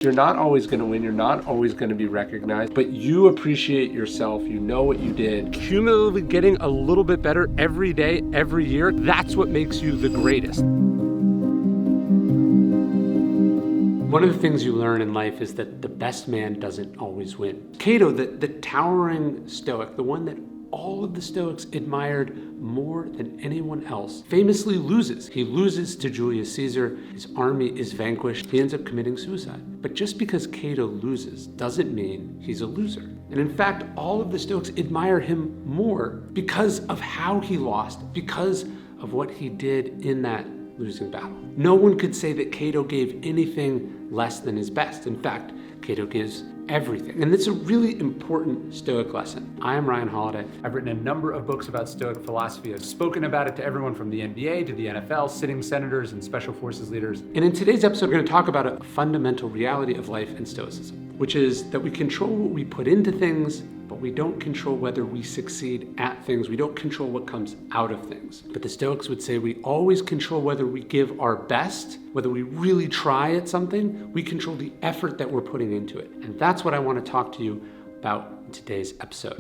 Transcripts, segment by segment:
You're not always going to win. You're not always going to be recognized, but you appreciate yourself. You know what you did. Cumulatively getting a little bit better every day, every year, that's what makes you the greatest. One of the things you learn in life is that the best man doesn't always win. Cato, the towering Stoic, the one that all of the Stoics admired more than anyone else, famously loses. He loses to Julius Caesar. His army is vanquished. He ends up committing suicide. But just because Cato loses doesn't mean he's a loser. And in fact, all of the Stoics admire him more because of how he lost, because of what he did in that losing battle. No one could say that Cato gave anything less than his best. In fact, Cato gives everything. And it's a really important Stoic lesson. I am Ryan Holiday. I've written a number of books about Stoic philosophy. I've spoken about it to everyone from the NBA to the NFL, sitting senators and special forces leaders. And in today's episode, we're going to talk about a fundamental reality of life in Stoicism, which is that we control what we put into things, but we don't control whether we succeed at things. We don't control what comes out of things. But the Stoics would say we always control whether we give our best, whether we really try at something. We control the effort that we're putting into it. And that's what I want to talk to you about in today's episode.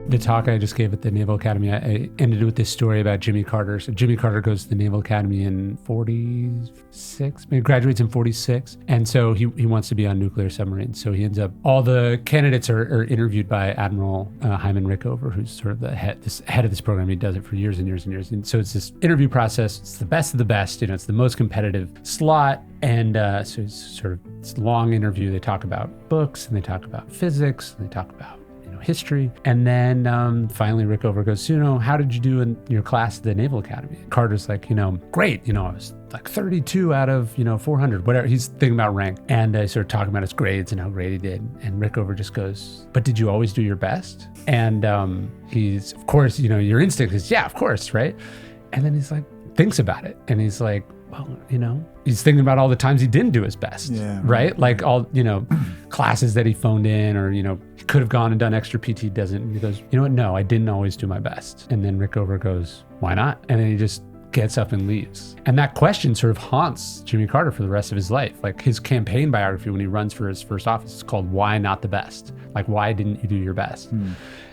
The talk I just gave at the Naval Academy, I ended with this story about Jimmy Carter. So Jimmy Carter goes to the Naval Academy in 46, maybe graduates in 46. And so he wants to be on nuclear submarines. So he ends up, all the candidates are interviewed by Admiral Hyman Rickover, who's sort of the head of this program. He does it for years and years and years. And so it's this interview process. It's the best of the best. It's the most competitive slot. And so it's sort of this long interview. They talk about books and they talk about physics and they talk about history. And then finally Rickover goes, how did you do in your class at the Naval Academy? Carter's like, great. I was like 32 out of, 400, whatever. He's thinking about rank. And I sort of talking about his grades and how great he did. And Rickover just goes, but did you always do your best? And he's, of course, your instinct is, yeah, of course, right? And then he's like, thinks about it. And he's like, well, he's thinking about all the times he didn't do his best, right? Like all, classes that he phoned in or, he could have gone and done extra PT, doesn't. And he goes, you know what? No, I didn't always do my best. And then Rickover goes, why not? And then he just gets up and leaves. And that question sort of haunts Jimmy Carter for the rest of his life. Like his campaign biography when he runs for his first office is called Why Not the Best? Like, why didn't you do your best?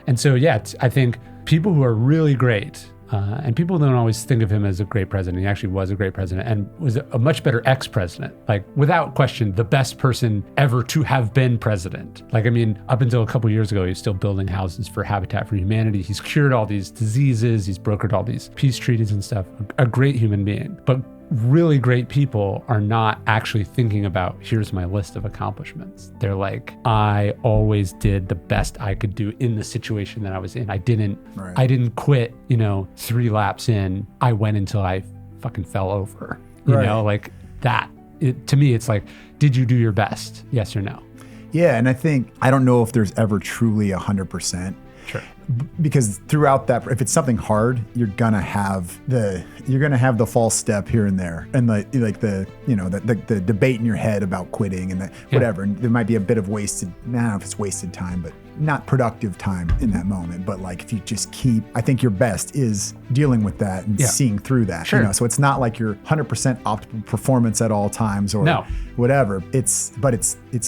And so, I think people who are really great, and people don't always think of him as a great president. He actually was a great president and was a much better ex-president. Like, without question, the best person ever to have been president. Like, up until a couple years ago, he was still building houses for Habitat for Humanity. He's cured all these diseases. He's brokered all these peace treaties and stuff. A great human being. But really great people are not actually thinking about, here's my list of accomplishments. They're like, I always did the best I could do in the situation that I was in. I didn't quit, 3 laps in. I went until I fucking fell over, like that. To me, it's like, did you do your best? Yes or no? Yeah. And I don't know if there's ever truly 100%. Sure. Because throughout that, if it's something hard, you're gonna have the false step here and there, and the debate in your head about quitting and whatever. And there might be a bit of wasted. I don't know if it's wasted time, but not productive time in that moment. But like if you just I think your best is dealing with that and seeing through that. Sure. So it's not like your 100% optimal performance at all times or whatever. It's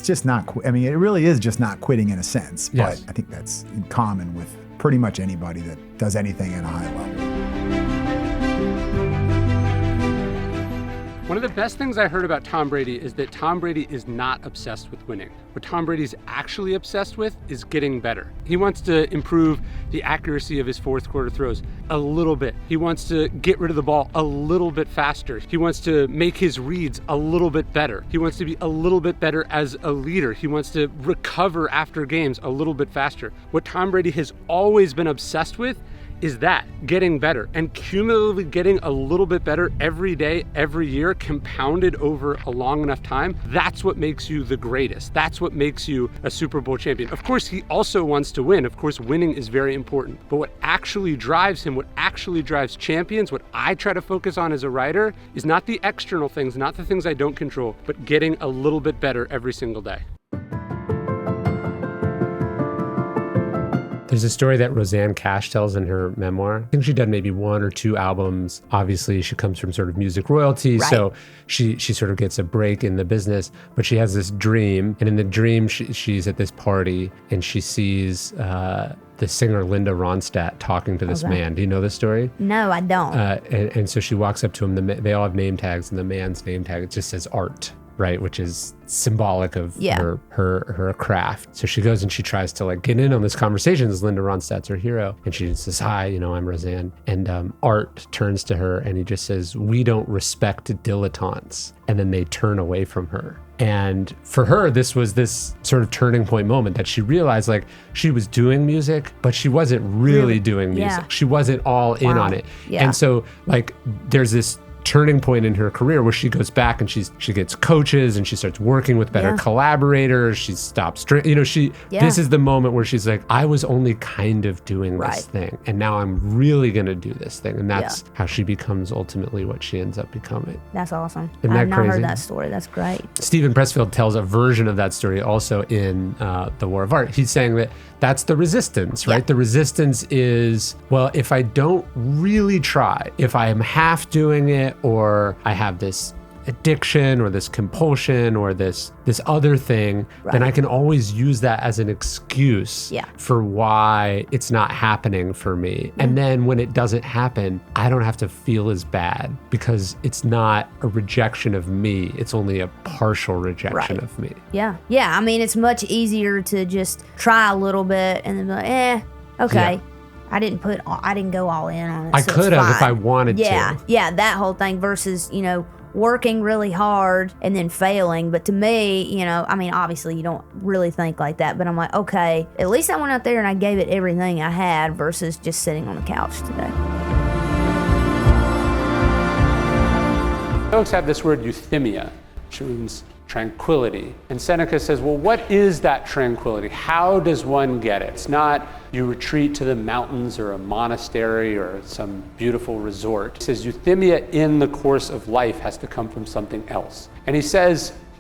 just not. It really is just not quitting in a sense. Yes. But I think that's in common with pretty much anybody that does anything at a high level. One of the best things I heard about Tom Brady is that Tom Brady is not obsessed with winning. What Tom Brady's actually obsessed with is getting better. He wants to improve the accuracy of his fourth quarter throws a little bit. He wants to get rid of the ball a little bit faster. He wants to make his reads a little bit better. He wants to be a little bit better as a leader. He wants to recover after games a little bit faster. What Tom Brady has always been obsessed with is that, getting better, and cumulatively getting a little bit better every day, every year, compounded over a long enough time. That's what makes you the greatest. That's what makes you a Super Bowl champion. Of course, he also wants to win. Of course, winning is very important. But what actually drives him, what actually drives champions, what I try to focus on as a writer, is not the external things, not the things I don't control, but getting a little bit better every single day. There's a story that Ros Cash tells in her memoir. I think she'd done maybe 1 or 2 albums. Obviously, she comes from sort of music royalty, Right. so she sort of gets a break in the business. But she has this dream, and in the dream, she's at this party, and she sees the singer Linda Ronstadt talking to this man. Do you know this story? No, I don't. And so she walks up to him. They all have name tags, and the man's name tag, it just says art, right? Which is symbolic of her craft. So she goes and she tries to like get in on this conversation. As Linda Ronstadt's her hero. And she says, hi, I'm Roseanne. And Art turns to her and he just says, we don't respect dilettantes. And then they turn away from her. And for her, this was this sort of turning point moment that she realized like she was doing music, but she wasn't really doing music. Yeah. She wasn't all in on it. Yeah. And so like there's this turning point in her career where she goes back and she gets coaches and she starts working with better collaborators. She stops, this is the moment where she's like, I was only kind of doing this thing and now I'm really going to do this thing. And that's how she becomes ultimately what she ends up becoming. That's awesome. Isn't I've that not crazy? heard that story. That's great. Stephen Pressfield tells a version of that story also in The War of Art. He's saying that that's the resistance, right? The resistance is, well, if I don't really try, if I am half doing it, or I have this addiction or this compulsion or this other thing, then I can always use that as an excuse for why it's not happening for me. And then when it doesn't happen, I don't have to feel as bad because it's not a rejection of me. It's only a partial rejection of me. Yeah. I mean, it's much easier to just try a little bit and then be like, okay. Yeah. I didn't go all in on it. I so could it's have if fine. I wanted to. Yeah, that whole thing versus, working really hard and then failing. But to me, I mean, obviously you don't really think like that, but I'm like, okay, at least I went out there and I gave it everything I had versus just sitting on the couch today. Stoics have this word euthymia, which means tranquility. And Seneca says, well, what is that tranquility? How does one get it? It's not you retreat to the mountains or a monastery or some beautiful resort. He says euthymia in the course of life has to come from something else. And he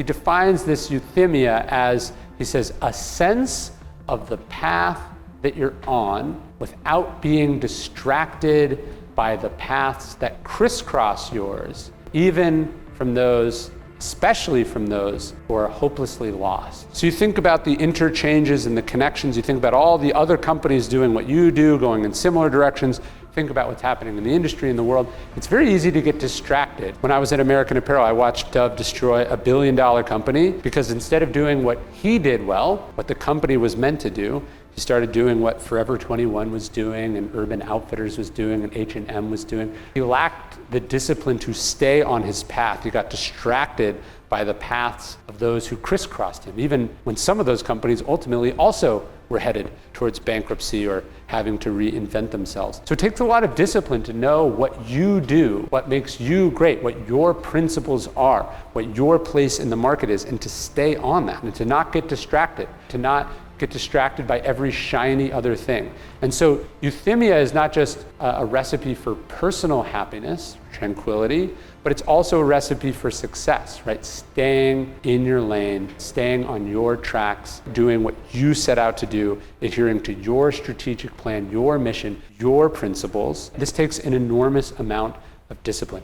defines this euthymia as, he says, a sense of the path that you're on without being distracted by the paths that crisscross yours, even from those, especially from those who are hopelessly lost. So you think about the interchanges and the connections, you think about all the other companies doing what you do, going in similar directions, think about what's happening in the industry, in the world. It's very easy to get distracted. When I was at American Apparel, I watched Dove destroy a $1 billion company because instead of doing what he did well, what the company was meant to do, he started doing what Forever 21 was doing and Urban Outfitters was doing and H&M was doing. He lacked the discipline to stay on his path. He got distracted by the paths of those who crisscrossed him, even when some of those companies ultimately also were headed towards bankruptcy or having to reinvent themselves. So it takes a lot of discipline to know what you do, what makes you great, what your principles are, what your place in the market is, and to stay on that and to not get distracted, to not get distracted by every shiny other thing. And so euthymia is not just a recipe for personal happiness, tranquility, but it's also a recipe for success, right? Staying in your lane, staying on your tracks, doing what you set out to do, adhering to your strategic plan, your mission, your principles. This takes an enormous amount of discipline.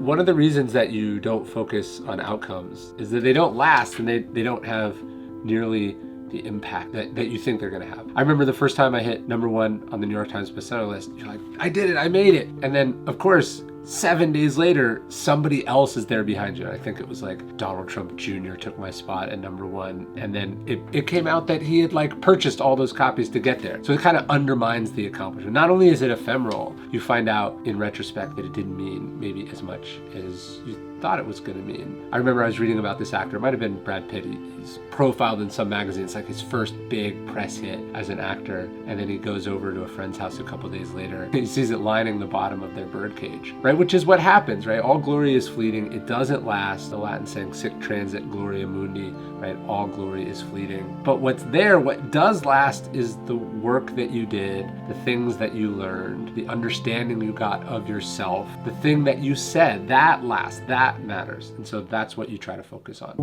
One of the reasons that you don't focus on outcomes is that they don't last and they don't have nearly the impact that you think they're going to have. I remember the first time I hit #1 on the New York Times bestseller list, you're like, I did it, I made it. And then, of course, 7 days later, somebody else is there behind you. I think it was like Donald Trump Jr. took my spot at #1. And then it came out that he had like purchased all those copies to get there. So it kind of undermines the accomplishment. Not only is it ephemeral, you find out in retrospect that it didn't mean maybe as much as you thought it was going to mean. I remember I was reading about this actor, it might have been Brad Pitt. He's profiled in some magazines, like his first big press hit as an actor, and then he goes over to a friend's house a couple days later. He sees it lining the bottom of their birdcage, right? Which is what happens, right? All glory is fleeting. It doesn't last. The Latin saying, sic transit gloria mundi, right? All glory is fleeting. But what's there, what does last is the work that you did, the things that you learned, the understanding you got of yourself, the thing that you said, that lasts, that matters. And so that's what you try to focus on.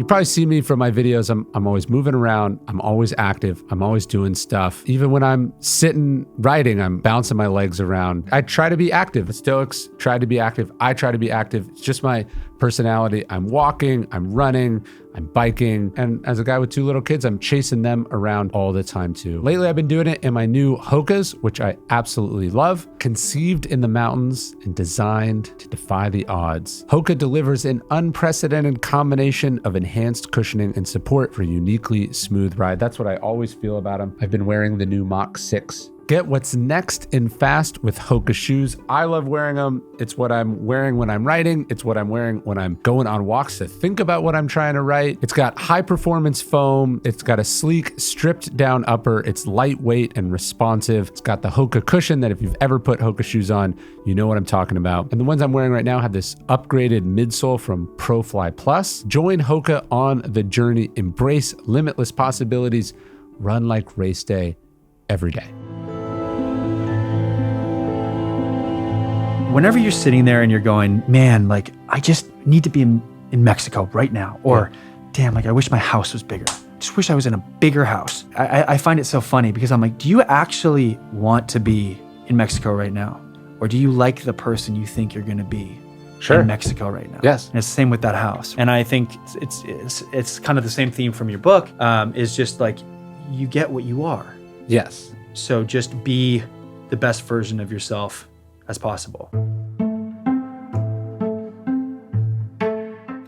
probably see me from my videos. I'm always moving around. I'm always active. I'm always doing stuff. Even when I'm sitting writing, I'm bouncing my legs around. I try to be active. The Stoics try to be active. I try to be active. It's just my personality. I'm walking, I'm running, I'm biking. And as a guy with 2 little kids, I'm chasing them around all the time too. Lately, I've been doing it in my new Hokas, which I absolutely love. Conceived in the mountains and designed to defy the odds. Hoka delivers an unprecedented combination of enhanced cushioning and support for a uniquely smooth ride. That's what I always feel about them. I've been wearing the new Mach 6. Get what's next in fast with Hoka shoes. I love wearing them. It's what I'm wearing when I'm writing. It's what I'm wearing when I'm going on walks to think about what I'm trying to write. It's got high performance foam. It's got a sleek, stripped down upper. It's lightweight and responsive. It's got the Hoka cushion that if you've ever put Hoka shoes on, you know what I'm talking about. And the ones I'm wearing right now have this upgraded midsole from ProFly Plus. Join Hoka on the journey. Embrace limitless possibilities. Run like race day every day. Whenever you're sitting there and you're going, man, like, I just need to be in Mexico right now. Or, damn, like, I wish my house was bigger. Just wish I was in a bigger house. I find it so funny because I'm like, do you actually want to be in Mexico right now? Or do you like the person you think you're going to be in Mexico right now? Yes. And it's the same with that house. And I think it's kind of the same theme from your book, is just like, you get what you are. Yes. So just be the best version of yourself as possible.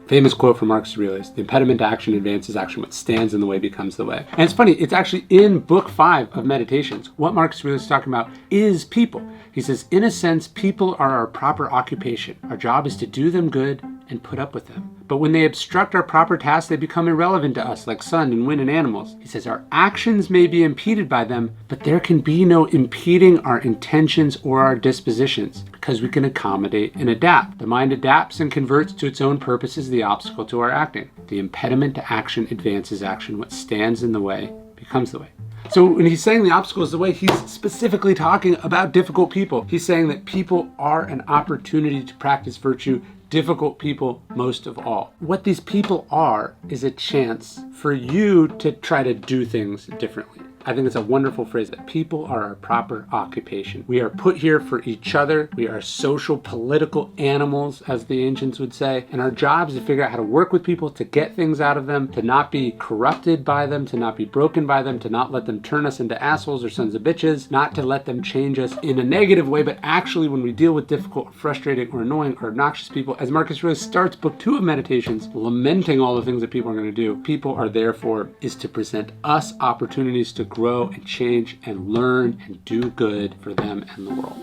Famous quote from Marcus Aurelius: the impediment to action advances action, what stands in the way becomes the way. And it's funny, it's actually in book 5 of Meditations. What Marcus Aurelius is talking about is people. He says, in a sense, people are our proper occupation. Our job is to do them good and put up with them. But when they obstruct our proper tasks, they become irrelevant to us, like sun and wind and animals. He says, our actions may be impeded by them, but there can be no impeding our intentions or our dispositions, because we can accommodate and adapt. The mind adapts and converts to its own purposes the obstacle to our acting. The impediment to action advances action. What stands in the way becomes the way. So when he's saying the obstacle is the way, he's specifically talking about difficult people. He's saying that people are an opportunity to practice virtue, difficult people most of all. What these people are is a chance for you to try to do things differently. I think it's a wonderful phrase, that people are our proper occupation. We are put here for each other. We are social, political animals, as the ancients would say. And our job is to figure out how to work with people, to get things out of them, to not be corrupted by them, to not be broken by them, to not let them turn us into assholes or sons of bitches, not to let them change us in a negative way, but actually when we deal with difficult, frustrating, or annoying, or obnoxious people, as Marcus Aurelius starts book 2 of Meditations, lamenting all the things that people are going to do, people are therefore is to present us opportunities to grow and change and learn and do good for them and the world.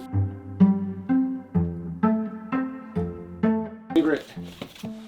Favorite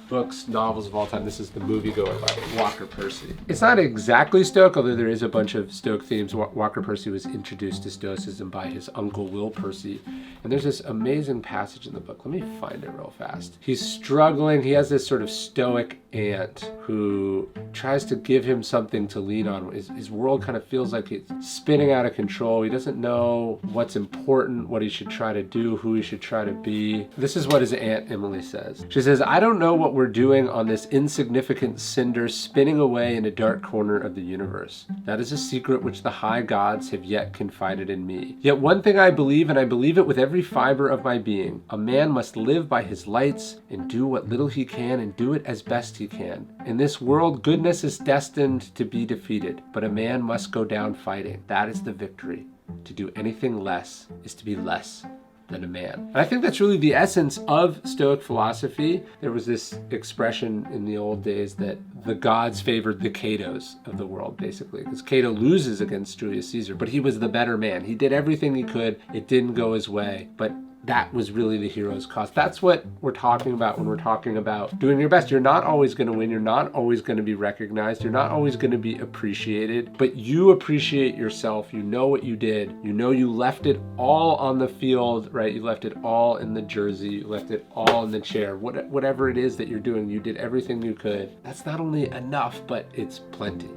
books, novels of all time. This is The Moviegoer by Walker Percy. It's not exactly Stoic, although there is a bunch of Stoic themes. Walker Percy was introduced to Stoicism by his uncle Will Percy. And there's this amazing passage in the book. Let me find it real fast. He's struggling. He has this sort of Stoic aunt who tries to give him something to lean on. His world kind of feels like it's spinning out of control. He doesn't know what's important, what he should try to do, who he should try to be. This is what his aunt Emily says. She says, I don't know what we're doing on this insignificant cinder spinning away in a dark corner of the universe. That is a secret which the high gods have yet confided in me. Yet one thing I believe, and I believe it with every fiber of my being: a man must live by his lights and do what little he can and do it as best he can. In this world, goodness is destined to be defeated, but a man must go down fighting. That is the victory. To do anything less is to be less than a man. And I think that's really the essence of Stoic philosophy. There was this expression in the old days that the gods favored the Catos of the world, basically, because Cato loses against Julius Caesar, but he was the better man. He did everything he could. It didn't go his way, but that was really the hero's cause. That's what we're talking about when we're talking about doing your best. You're not always going to win. You're not always going to be recognized. You're not always going to be appreciated, but you appreciate yourself. You know what you did. You know you left it all on the field, right? You left it all in the jersey. You left it all in the chair. Whatever it is that you're doing, you did everything you could. That's not only enough, but it's plenty.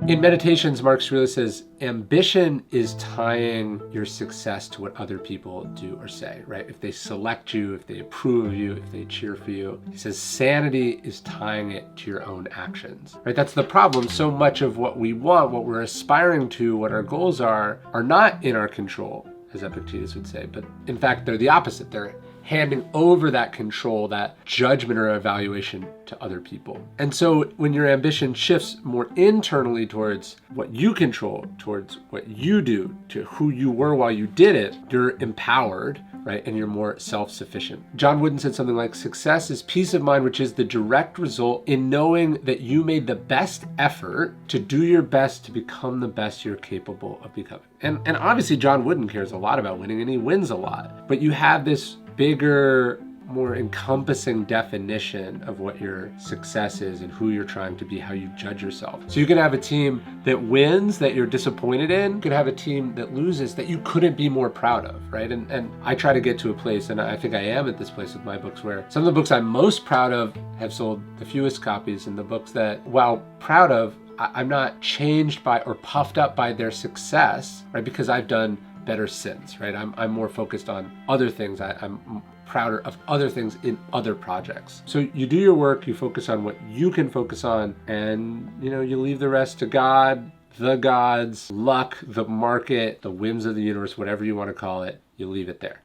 In Meditations, Marcus Aurelius says, ambition is tying your success to what other people do or say, right? If they select you, if they approve of you, if they cheer for you. He says sanity is tying it to your own actions, right? That's the problem. So much of what we want, what we're aspiring to, what our goals are not in our control, as Epictetus would say, but in fact, they're the opposite. They're handing over that control, that judgment or evaluation to other people. And so when your ambition shifts more internally towards what you control, towards what you do, to who you were while you did it, you're empowered, right? And you're more self-sufficient. John Wooden said something like, success is peace of mind, which is the direct result in knowing that you made the best effort to do your best to become the best you're capable of becoming. And obviously John Wooden cares a lot about winning, and he wins a lot. But you have this bigger, more encompassing definition of what your success is and who you're trying to be, how you judge yourself. So you can have a team that wins that you're disappointed in. You could have a team that loses that you couldn't be more proud of, right? And I try to get to a place, and I think I am at this place with my books, where some of the books I'm most proud of have sold the fewest copies, and the books that, while proud of, I'm not changed by or puffed up by their success, right? Because I've done better since, right? I'm more focused on other things. I'm prouder of other things in other projects. So you do your work, you focus on what you can focus on, and you leave the rest to God, the gods, luck, the market, the whims of the universe, whatever you want to call it, you leave it there.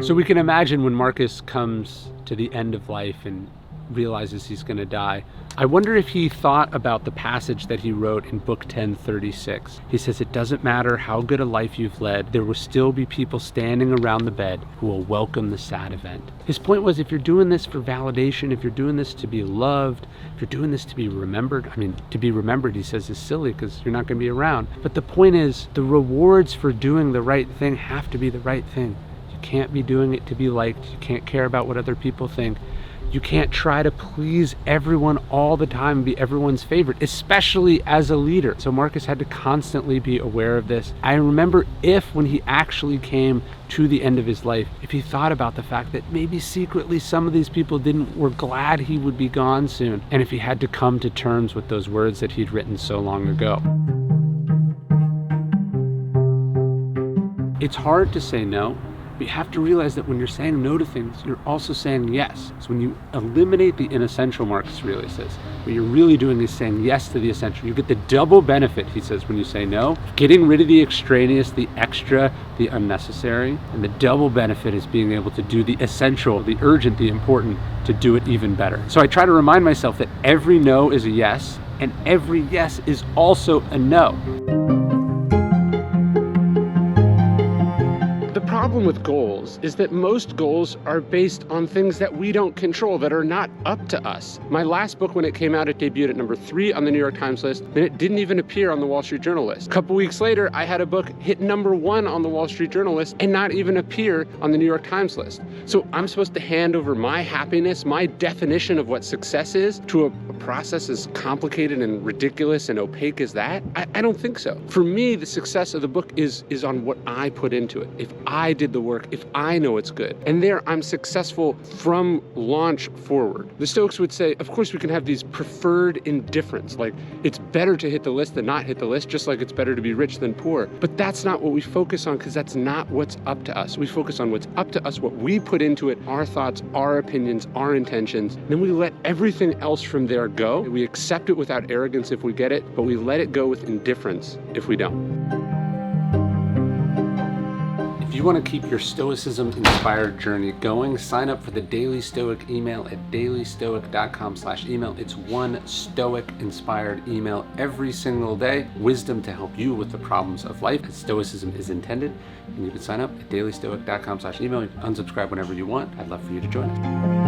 So we can imagine when Marcus comes to the end of life and realizes he's going to die, I wonder if he thought about the passage that he wrote in book 1036. He says, it doesn't matter how good a life you've led, there will still be people standing around the bed who will welcome the sad event. His point was, if you're doing this for validation, if you're doing this to be loved, if you're doing this to be remembered, to be remembered, he says, is silly because you're not going to be around. But the point is, the rewards for doing the right thing have to be the right thing. You can't be doing it to be liked. You can't care about what other people think. You can't try to please everyone all the time and be everyone's favorite, especially as a leader. So Marcus had to constantly be aware of this. I remember when he actually came to the end of his life, if he thought about the fact that maybe secretly some of these people were glad he would be gone soon, and if he had to come to terms with those words that he'd written so long ago. It's hard to say no. But you have to realize that when you're saying no to things, you're also saying yes. So when you eliminate the inessential, Marcus Aurelius says, what you're really doing is saying yes to the essential. You get the double benefit, he says, when you say no, getting rid of the extraneous, the extra, the unnecessary. And the double benefit is being able to do the essential, the urgent, the important, to do it even better. So I try to remind myself that every no is a yes, and every yes is also a no. The problem with goals is that most goals are based on things that we don't control, that are not up to us. My last book, when it came out, it debuted at number 3 on the New York Times list, and it didn't even appear on the Wall Street Journal list. A couple weeks later, I had a book hit number 1 on the Wall Street Journal list and not even appear on the New York Times list. So I'm supposed to hand over my happiness, my definition of what success is, to a process as complicated and ridiculous and opaque as that? I don't think so. For me, the success of the book is on what I put into it. If I did the work, if I know it's good. And there I'm successful from launch forward. The Stoics would say, of course we can have these preferred indifference, like it's better to hit the list than not hit the list, just like it's better to be rich than poor. But that's not what we focus on, because that's not what's up to us. We focus on what's up to us, what we put into it, our thoughts, our opinions, our intentions. Then we let everything else from there go. We accept it without arrogance if we get it, but we let it go with indifference if we don't. If you want to keep your Stoicism-inspired journey going, sign up for the Daily Stoic email at dailystoic.com/email. It's one Stoic-inspired email every single day. Wisdom to help you with the problems of life, as Stoicism is intended. And you can sign up at dailystoic.com/email. You can unsubscribe whenever you want. I'd love for you to join us.